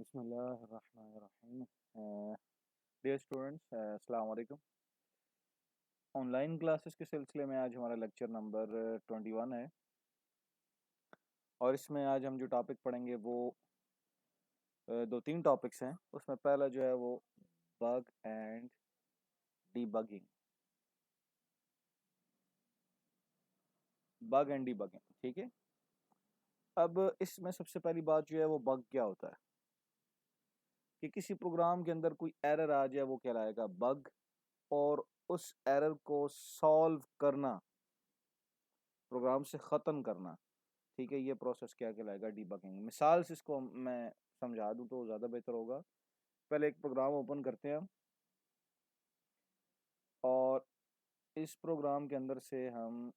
बिस्मिल्लाहिर्रहमानिर्रहीम। Dear students, अस्सलाम वालेकुम। ऑनलाइन क्लासेस के सिलसिले में आज हमारा लेक्चर नंबर 21 है और इसमें आज हम जो टॉपिक पढ़ेंगे वो दो तीन टॉपिक्स हैं। उसमें पहला जो है वो bug and debugging. Bug and debugging, ठीक है। अब इसमें सबसे पहली बात जो है वो बग क्या होता है कि किसी प्रोग्राम के अंदर कोई एरर आ जाए वो कहलाएगा बग, और उस एरर को सॉल्व करना, प्रोग्राम से ख़त्म करना, ठीक है, ये प्रोसेस क्या कहलाएगा? डीबगिंग। मिसाल से इसको मैं समझा दूं तो ज़्यादा बेहतर होगा। पहले एक प्रोग्राम ओपन करते हैं हम, और इस प्रोग्राम के अंदर से हम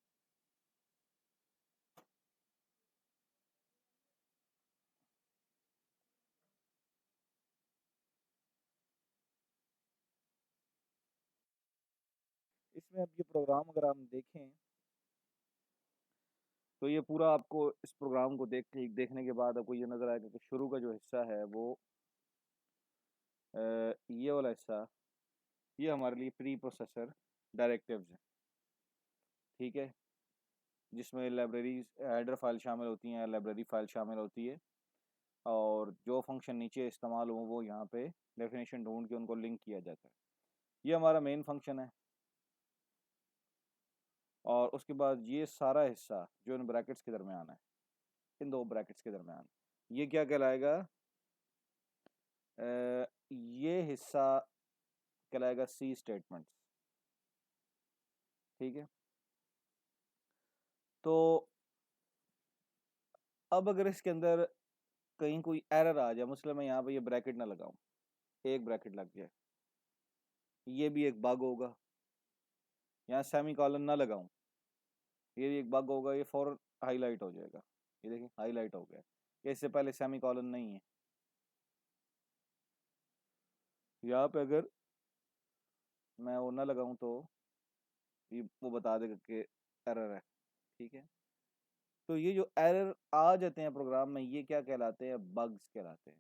इसमें अब ये प्रोग्राम अगर हम देखें तो ये पूरा आपको इस प्रोग्राम को देखने के बाद आपको ये नज़र आएगा कि शुरू का जो हिस्सा है वो ये वाला हिस्सा, ये हमारे लिए प्री प्रोसेसर डायरेक्टिव्स हैं, ठीक है, जिसमें लाइब्रेरीज हेडर फाइल शामिल होती हैं, लाइब्रेरी फाइल शामिल होती है, और जो फंक्शन नीचे इस्तेमाल हो वो यहाँ पे डेफिनेशन ढूंढ के उनको लिंक किया जाता है। ये हमारा मेन फंक्शन है। और उसके बाद ये सारा हिस्सा जो इन ब्रैकेट्स के दरमियान है, इन दो ब्रैकेट्स के दरमियान, ये क्या कहलाएगा? ये हिस्सा कहलाएगा सी स्टेटमेंट्स, ठीक है। तो अब अगर इसके अंदर कहीं कोई एरर आ जाए, मतलब मैं यहाँ पे ये ब्रैकेट ना लगाऊं, एक ब्रैकेट लग जाए, ये भी एक बग होगा। यहाँ सेमी कॉलन ना लगाऊं, ये भी एक बग होगा, ये फौरन हाईलाइट हो जाएगा। ये देखिए हाईलाइट हो गया, ये इससे पहले सेमी कॉलन नहीं है। यहाँ पे अगर मैं वो ना लगाऊं तो ये वो बता देगा कि एरर है, ठीक है। तो ये जो एरर आ जाते हैं प्रोग्राम में, ये क्या कहलाते हैं? बग्स कहलाते हैं,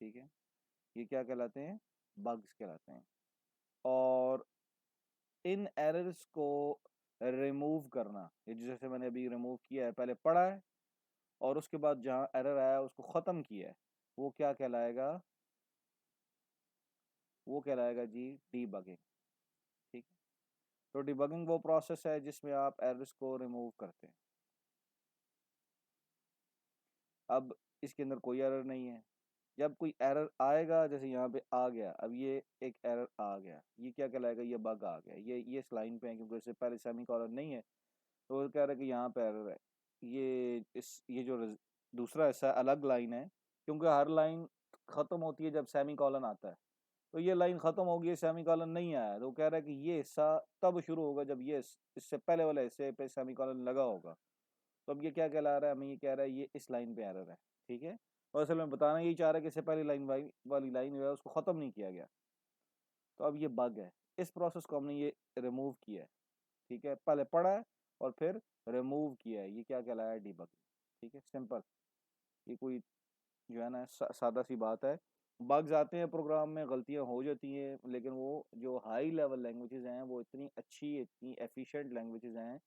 ठीक है। ये क्या कहलाते हैं? बग्स कहलाते हैं। और इन एरर्स को रिमूव करना, ये जैसे मैंने अभी रिमूव किया है, पहले पढ़ा है और उसके बाद जहाँ एरर आया उसको ख़त्म किया है, वो क्या कहलाएगा? वो कहलाएगा जी डीबगिंग, ठीक है। तो डिबगिंग वो प्रोसेस है जिसमें आप एरर्स को रिमूव करते हैं। अब इसके अंदर कोई एरर नहीं है। जब कोई एरर आएगा, जैसे यहाँ पे आ गया, अब ये एक एरर आ गया, ये क्या कहलाएगा? ये बग आ गया। ये इस लाइन पे है क्योंकि इससे पहले सेमी कॉलन नहीं है, तो वो कह रहा है कि यहाँ पे एरर है। ये जो दूसरा हिस्सा अलग लाइन है, क्योंकि हर लाइन ख़त्म होती है जब सेमी कॉलन आता है। तो ये लाइन ख़त्म होगी, सेमी कॉलन नहीं आया, तो वो कह रहा है कि ये हिस्सा तब शुरू होगा जब ये इससे पहले वाले हिस्से पे सेमी कॉलन लगा होगा। तो अब ये क्या कहला रहा है? हमें ये कह रहा है ये इस लाइन पे एरर है, ठीक है। और असल में बताना यही चाह रहा है कि इससे पहली लाइन वाली लाइन जो है उसको ख़त्म नहीं किया गया। तो अब ये बग है, इस प्रोसेस को हमने ये रिमूव किया है, ठीक है। पहले पढ़ा है और फिर रिमूव किया है, ये क्या कहलाया? डीबग, ठीक है, सिंपल। ये कोई जो है ना सादा सी बात है। बग्स आते हैं प्रोग्राम में, गलतियां हो जाती हैं, लेकिन वो जो हाई लेवल लैंग्वेजेस हैं वो इतनी अच्छी, इतनी एफिशिएंट लैंग्वेजेस हैं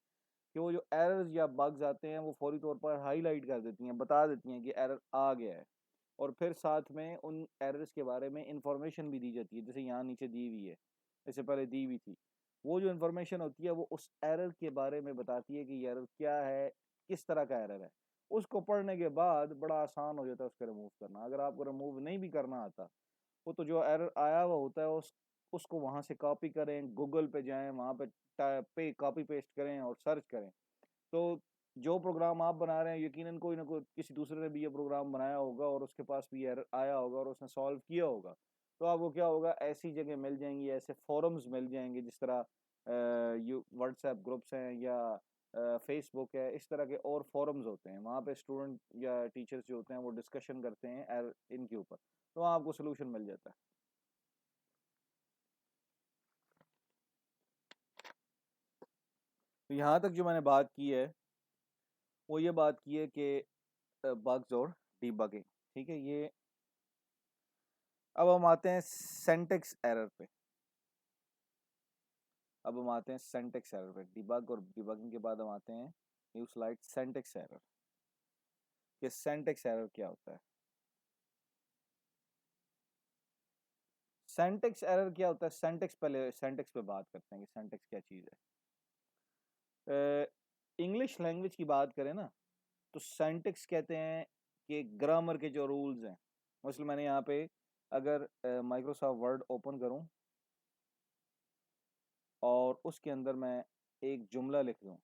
कि वो जो एरर्स या बग्स आते हैं वो फौरी तौर पर हाईलाइट कर देती हैं, बता देती हैं कि एरर आ गया है। और फिर साथ में उन एरर्स के बारे में इंफॉर्मेशन भी दी जाती है, जैसे यहाँ नीचे दी हुई है, इससे पहले दी हुई थी। वो जो इन्फॉर्मेशन होती है वो उस एरर के बारे में बताती है कि ये एरर क्या है, किस तरह का एरर है। उसको पढ़ने के बाद बड़ा आसान हो जाता है उसको रिमूव करना। अगर आपको रिमूव नहीं भी करना आता, वो तो जो एरर आया हुआ होता है उसको वहाँ से कॉपी करें, गूगल पे जाएं, वहाँ पे टाइप पे कॉपी पेस्ट करें और सर्च करें। तो जो प्रोग्राम आप बना रहे हैं, यकीनन कोई ना कोई किसी दूसरे ने भी ये प्रोग्राम बनाया होगा और उसके पास भी एरर आया होगा और उसने सॉल्व किया होगा। तो आपको क्या होगा? ऐसी जगह मिल जाएंगी, ऐसे फोरम्स मिल जाएंगे, जिस तरह यू व्हाट्सएप ग्रुप्स हैं या फेसबुक है, इस तरह के और फोरम्स होते हैं। वहाँ पे स्टूडेंट या टीचर्स जो होते हैं वो डिस्कशन करते हैं एरर इनके ऊपर, तो वहाँ आपको सोल्यूशन मिल जाता है। तो यहाँ तक जो मैंने बात की है वो ये बात की है कि बग्स और डीबगिंग, ठीक है ये। अब हम आते हैं सेंटेक्स एरर पे। अब हम आते हैं सेंटेक्स एरर पे। डिबग और डिबगिंग के बाद हम आते हैं न्यू स्लाइड सेंटेक्स एरर। ये सेंटेक्स एरर क्या होता है? सेंटेक्स एरर क्या होता है? सेंटेक्स, पहले सेंटेक्स पे बात करते हैं कि सेंटेक्स क्या चीज़ है। इंग्लिश लैंग्वेज की बात करें ना, तो सेंटेक्स कहते हैं कि ग्रामर के जो रूल्स हैं। मसलन मैंने यहाँ पे अगर माइक्रोसॉफ्ट वर्ड ओपन करूँ और उसके अंदर मैं एक जुमला लिख दूँ,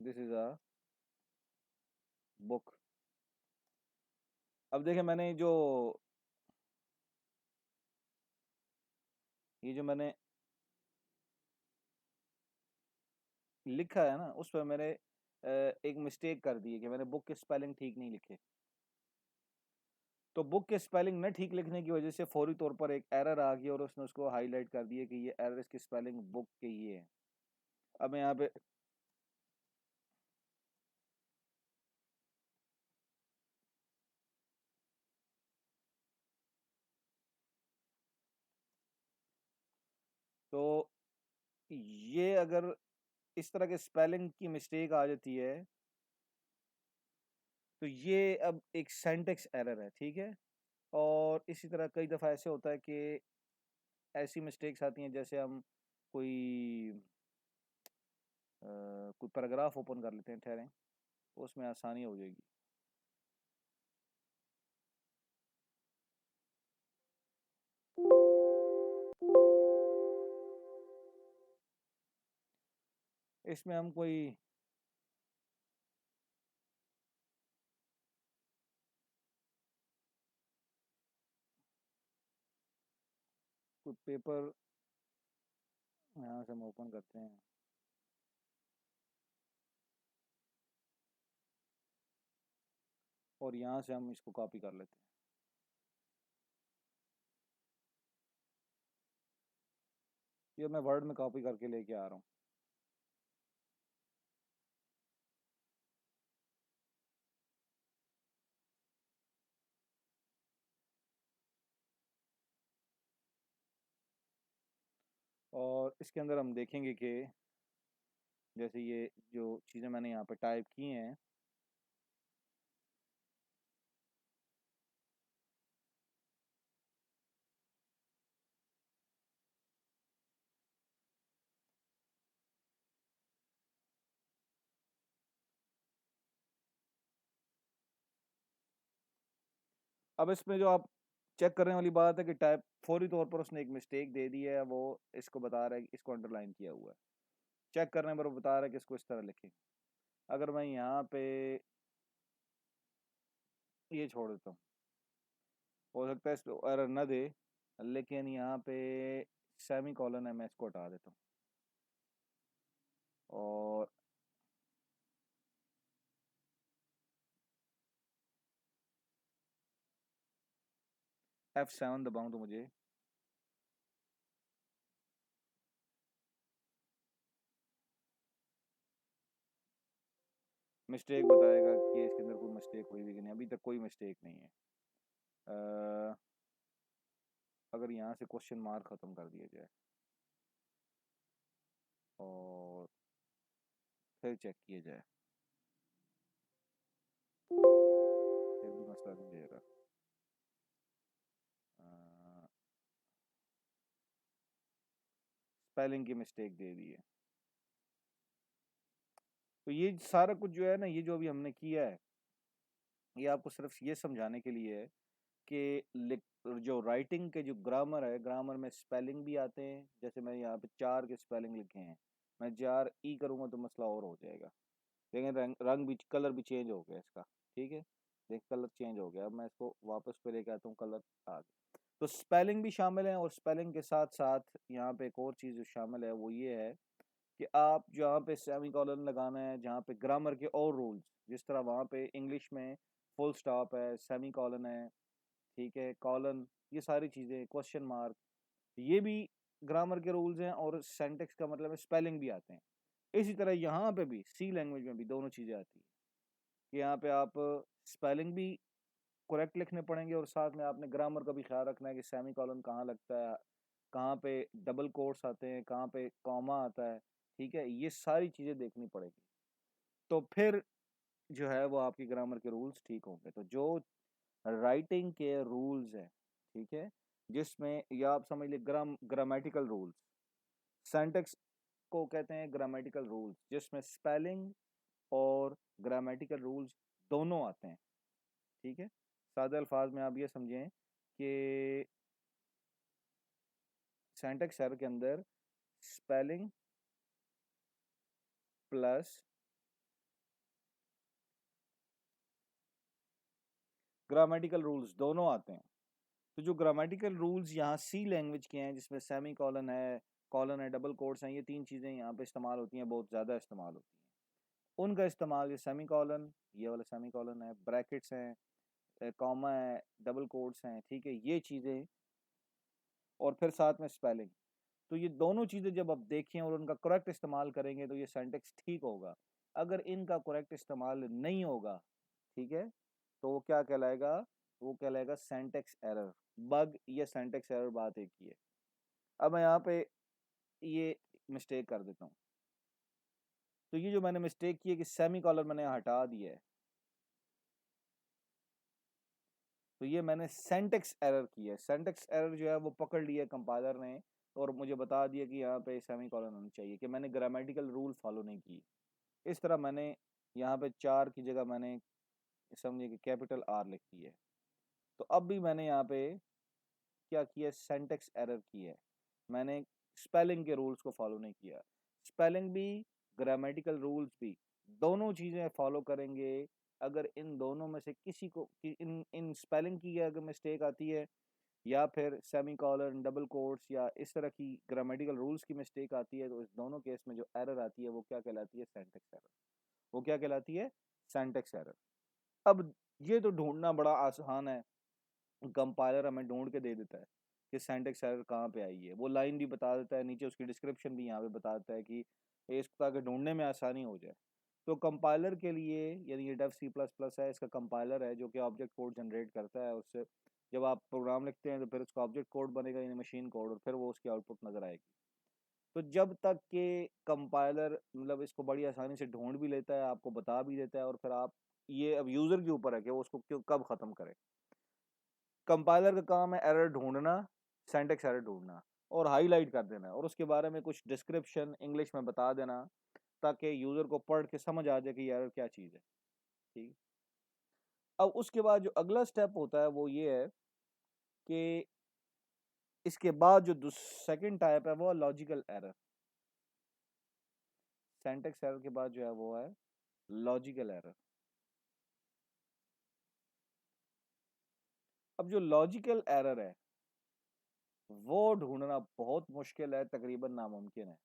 दिस इज अ बुक। अब देखें मैंने ये जो मैंने लिखा है ना, उस पर मैंने एक मिस्टेक कर दी है कि मैंने बुक के स्पेलिंग ठीक नहीं लिखे। तो बुक के स्पेलिंग न ठीक लिखने की वजह से फौरी तौर पर एक एरर आ गई और उसने उसको हाईलाइट कर दिया कि ये एरर, इसकी स्पेलिंग बुक के ये है। अब मैं यहाँ पे तो ये अगर इस तरह के स्पेलिंग की मिस्टेक आ जाती है तो ये अब एक सेंटेक्स एरर है, ठीक है। और इसी तरह कई दफ़ा ऐसे होता है कि ऐसी मिस्टेक्स आती हैं, जैसे हम कोई कोई पैराग्राफ ओपन कर लेते हैं, ठहरें, तो उसमें आसानी हो जाएगी। इसमें हम कोई कोई पेपर यहाँ से हम ओपन करते हैं और यहाँ से हम इसको कॉपी कर लेते हैं। ये मैं वर्ड में कॉपी करके लेके आ रहा हूँ। और इसके अंदर हम देखेंगे कि जैसे ये जो चीज़ें मैंने यहाँ पे टाइप की हैं, अब इसमें जो आप चेक करने वाली बात है कि टाइप फौरी तौर पर उसने एक मिस्टेक दे दी है, वो इसको बता रहा है कि इसको अंडरलाइन किया हुआ है। चेक करने पर वो बता रहा है कि इसको इस तरह लिखें। अगर मैं यहाँ पे ये छोड़ देता हूँ, हो सकता है इस पे एरर न दे, लेकिन यहाँ पे सेमी कॉलन है, मैं इसको हटा देता हूँ और F7 दबाऊँ तो मुझे मिस्टेक बताएगा कि इसके अंदर कोई मिस्टेक हुई भी कि नहीं। अभी तक कोई मिस्टेक नहीं है। अ, अगर यहाँ से क्वेश्चन मार्क ख़त्म कर दिया जाए और फिर चेक किया जाए, फिर भी मसला नहीं देगा। स्पेलिंग की मिस्टेक दे दी है। तो ये सारा कुछ जो है ना, ये जो अभी हमने किया है, ये आपको सिर्फ ये समझाने के लिए है कि जो राइटिंग के जो ग्रामर है, ग्रामर में स्पेलिंग भी आते हैं। जैसे मैं यहाँ पे 4 के स्पेलिंग लिखे हैं, मैं 4 ई करूँगा तो मसला और हो जाएगा। लेकिन रंग भी, कलर भी चेंज हो गया इसका, ठीक है। देख कलर चेंज हो गया। अब मैं इसको वापस पे लेके आता हूँ, कलर आ गया। तो स्पेलिंग भी शामिल है और स्पेलिंग के साथ साथ यहाँ पे एक और चीज़ जो शामिल है वो ये है कि आप जहाँ पे सेमी कॉलन लगाना है, जहाँ पे ग्रामर के और रूल्स, जिस तरह वहाँ पे इंग्लिश में फुल स्टॉप है, सेमी कॉलन है, ठीक है, कॉलन, ये सारी चीज़ें, क्वेश्चन मार्क, ये भी ग्रामर के रूल्स हैं और सेंटेक्स का मतलब है स्पेलिंग भी आते हैं। इसी तरह यहाँ पे भी सी लैंग्वेज में भी दोनों चीज़ें आती है कि यहाँ पे आप स्पेलिंग भी करेक्ट लिखने पड़ेंगे और साथ में आपने ग्रामर का भी ख्याल रखना है कि सेमी कॉलन कहाँ लगता है, कहाँ पे डबल कोट्स आते हैं, कहाँ पे कॉमा आता है। ठीक है, ये सारी चीज़ें देखनी पड़ेगी, तो फिर जो है वो आपकी ग्रामर के रूल्स ठीक होंगे। तो जो राइटिंग के रूल्स हैं, ठीक है, जिसमें या आप समझ लीजिए ग्रामेटिकल रूल्स, सेंटेक्स को कहते हैं ग्रामेटिकल रूल्स, जिसमें स्पेलिंग और ग्रामेटिकल रूल्स दोनों आते हैं। ठीक है, सादे अल्फाज में आप ये समझें कि सिंटैक्स एरर के अंदर स्पेलिंग प्लस ग्रामेटिकल रूल्स दोनों आते हैं। तो जो ग्रामेटिकल रूल्स यहाँ सी लैंग्वेज के हैं, जिसमें सेमी कॉलन है, डबल कोट्स हैं, ये तीन चीज़ें यहाँ पे इस्तेमाल होती हैं, बहुत ज़्यादा इस्तेमाल होती हैं। उनका इस्तेमाल ये सेमी कॉलन, ये वाला सेमी कॉलन है, ब्रैकेट्स हैं, कॉमा है, डबल कोट्स हैं, ठीक है, ये चीज़ें, और फिर साथ में स्पेलिंग। तो ये दोनों चीज़ें जब आप देखें और उनका करेक्ट इस्तेमाल करेंगे तो ये सेंटेक्स ठीक होगा। अगर इनका करेक्ट इस्तेमाल नहीं होगा, ठीक है, तो वो क्या कहलाएगा, वो कहलाएगा सेंटेक्स एरर, बग या सेंटेक्स एरर, बात एक ही है। अब मैं यहाँ पे ये मिस्टेक कर देता हूँ। तो ये जो मैंने मिस्टेक की है कि सेमी कॉलर मैंने हटा दिया है, तो ये मैंने सेंटेक्स एरर की है। सेंटेक्स एरर जो है वो पकड़ लिया कंपाइलर ने और मुझे बता दिया कि यहाँ पे सेमी कॉलन होना चाहिए, कि मैंने ग्रामेटिकल रूल फॉलो नहीं की। इस तरह मैंने यहाँ पे 4 की जगह मैंने समझिए कि कैपिटल आर लिख दी है। तो अब भी मैंने यहाँ पे क्या किया, सेंटेक्स एरर की है। मैंने स्पेलिंग के रूल्स को फॉलो नहीं किया। स्पेलिंग भी ग्रामेटिकल रूल्स भी दोनों चीज़ें फॉलो करेंगे। अगर इन दोनों में से किसी को इन इन स्पेलिंग की अगर मिस्टेक आती है या फिर सेमी कॉलन, डबल कोट्स या इस तरह की ग्रामेटिकल रूल्स की मिस्टेक आती है, तो इस दोनों केस में जो एरर आती है वो क्या कहलाती है, सेंटेक्स एरर। वो क्या कहलाती है, सेंटेक्स एरर। अब ये तो ढूंढना बड़ा आसान है, कंपाइलर हमें ढूंढ के दे देता है कि सिंटैक्स एरर कहाँ पे आई है, वो लाइन भी बता देता है, नीचे उसकी डिस्क्रिप्शन भी यहाँ पे बता देता है कि इसको ताकि ढूंढने में आसानी हो जाए। तो कंपाइलर के लिए, यानी ये डेव सी प्लस प्लस है, इसका कंपाइलर है जो कि ऑब्जेक्ट कोड जनरेट करता है। उससे जब आप प्रोग्राम लिखते हैं तो फिर उसका ऑब्जेक्ट कोड बनेगा, यानी मशीन कोड, और फिर वो उसकी आउटपुट नज़र आएगी। तो जब तक के कंपाइलर मतलब इसको बड़ी आसानी से ढूंढ भी लेता है, आपको बता भी देता है, और फिर आप, ये अब यूज़र के ऊपर है कि वो उसको क्यों कब ख़त्म करे। कंपाइलर का काम है एरर ढूंढना, सिंटैक्स एरर ढूंढना और हाईलाइट कर देना, और उसके बारे में कुछ डिस्क्रिप्शन इंग्लिश में बता देना, ताकि यूज़र को पढ़ के समझ आ जाए कि एरर क्या चीज़ है। ठीक। अब उसके बाद जो अगला स्टेप होता है वो ये है कि इसके बाद जो सेकंड टाइप है वो है लॉजिकल एरर। सिंटैक्स एरर के बाद जो है वो है लॉजिकल एरर। अब जो लॉजिकल एरर है वो ढूंढना बहुत मुश्किल है, तकरीबन नामुमकिन है।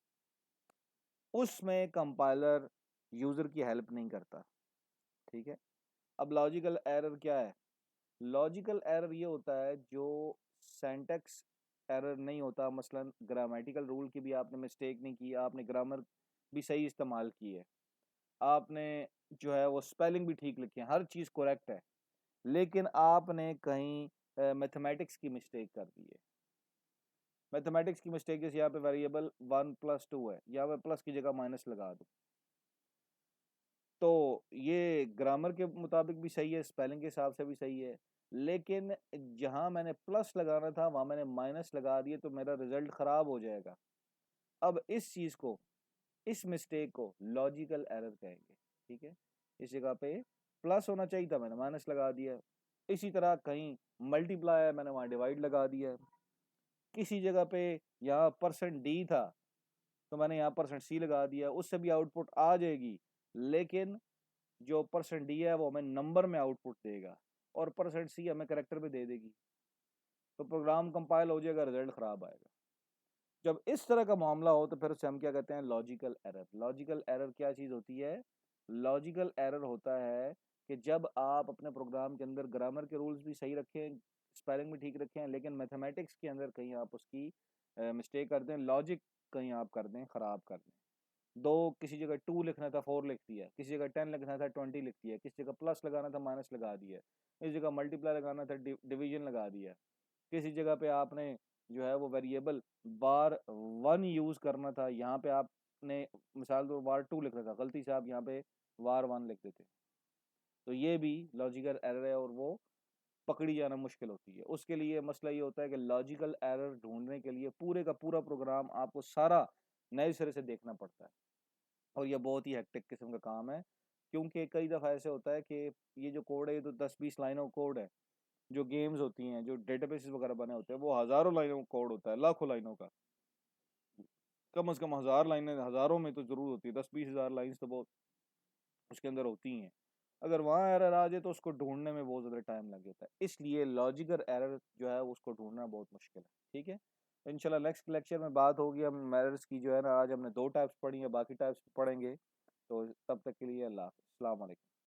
उसमें कंपाइलर यूज़र की हेल्प नहीं करता। ठीक है, अब लॉजिकल एरर क्या है, लॉजिकल एरर ये होता है जो सिंटैक्स एरर नहीं होता, मसलन ग्रामेटिकल रूल की भी आपने मिस्टेक नहीं की, आपने ग्रामर भी सही इस्तेमाल की है, आपने जो है वो स्पेलिंग भी ठीक लिखी है, हर चीज़ करेक्ट है, लेकिन आपने कहीं मैथमेटिक्स की मिस्टेक कर दी है। मैथमेटिक्स की मिस्टेक जैसे यहाँ पे वेरिएबल 1+2 है, यहाँ पे प्लस की जगह माइनस लगा दो, तो ये ग्रामर के मुताबिक भी सही है, स्पेलिंग के हिसाब से भी सही है, लेकिन जहाँ मैंने प्लस लगाना था वहाँ मैंने माइनस लगा दिए, तो मेरा रिजल्ट ख़राब हो जाएगा। अब इस चीज़ को, इस मिस्टेक को लॉजिकल एरर कहेंगे। ठीक है, इस जगह पे प्लस होना चाहिए था, मैंने माइनस लगा दिया। इसी तरह कहीं मल्टीप्लाई है, मैंने वहाँ डिवाइड लगा दिया। किसी जगह पे यहाँ %d था, तो मैंने यहाँ %c लगा दिया, उससे भी आउटपुट आ जाएगी, लेकिन जो %d है वो हमें नंबर में आउटपुट देगा और %c हमें करेक्टर पे दे देगी, तो प्रोग्राम कंपाइल हो जाएगा, रिजल्ट ख़राब आएगा। जब इस तरह का मामला हो तो फिर उसे हम क्या कहते हैं, लॉजिकल एरर। लॉजिकल एरर क्या चीज़ होती है, लॉजिकल एरर होता है कि जब आप अपने प्रोग्राम के अंदर ग्रामर के रूल्स भी सही रखें, स्पेलिंग भी ठीक रखें, लेकिन मैथमेटिक्स के अंदर कहीं आप उसकी मिस्टेक कर दें, लॉजिक कहीं आप कर दें, ख़राब कर दें। दो किसी जगह 2 लिखना था 4 लिख दिया, किसी जगह 10 लिखना था 20 लिख दिया, किसी जगह प्लस लगाना था माइनस लगा दिया, इस जगह मल्टीप्लाई लगाना था डिवीजन लगा दिया, किसी जगह पे आपने जो है वो वेरिएबल बार 1 यूज़ करना था, यहाँ पे आपने मिसाल तो वार 2 लिख रहा था, गलती से आप यहाँ पे वार 1 लिख देते। तो ये भी लॉजिकल एरर है और वो पकड़ी जाना मुश्किल होती है। उसके लिए मसला ये होता है कि लॉजिकल एरर ढूंढने के लिए पूरे का पूरा प्रोग्राम आपको सारा नए सिरे से देखना पड़ता है और ये बहुत ही हेक्टिक किस्म का काम है, क्योंकि कई दफ़ा ऐसे होता है कि ये जो कोड है ये तो 10-20 लाइनों का कोड है। जो गेम्स होती हैं, जो डेटाबेसेस वगैरह बने होते हैं, वो हज़ारों लाइनों का कोड होता है, लाखों लाइनों का। कम से कम 1000 लाइनें, हज़ारों में तो ज़रूर होती है, 10-20 हज़ार लाइन्स तो बहुत उसके अंदर होती हैं। अगर वहाँ एरर आ जाए तो उसको ढूँढने में बहुत ज़्यादा टाइम लग जाता है। इसलिए लॉजिकल एरर जो है उसको ढूँढना बहुत मुश्किल है। ठीक है? इंशाल्लाह नेक्स्ट लेक्चर में बात होगी हम एरर्स की जो है ना, आज हमने 2 टाइप्स पढ़ी हैं, बाकी टाइप्स पढ़ेंगे। तो तब तक के लिए अल्लाह हाफ़िज़। अस्सलाम वालेकुम।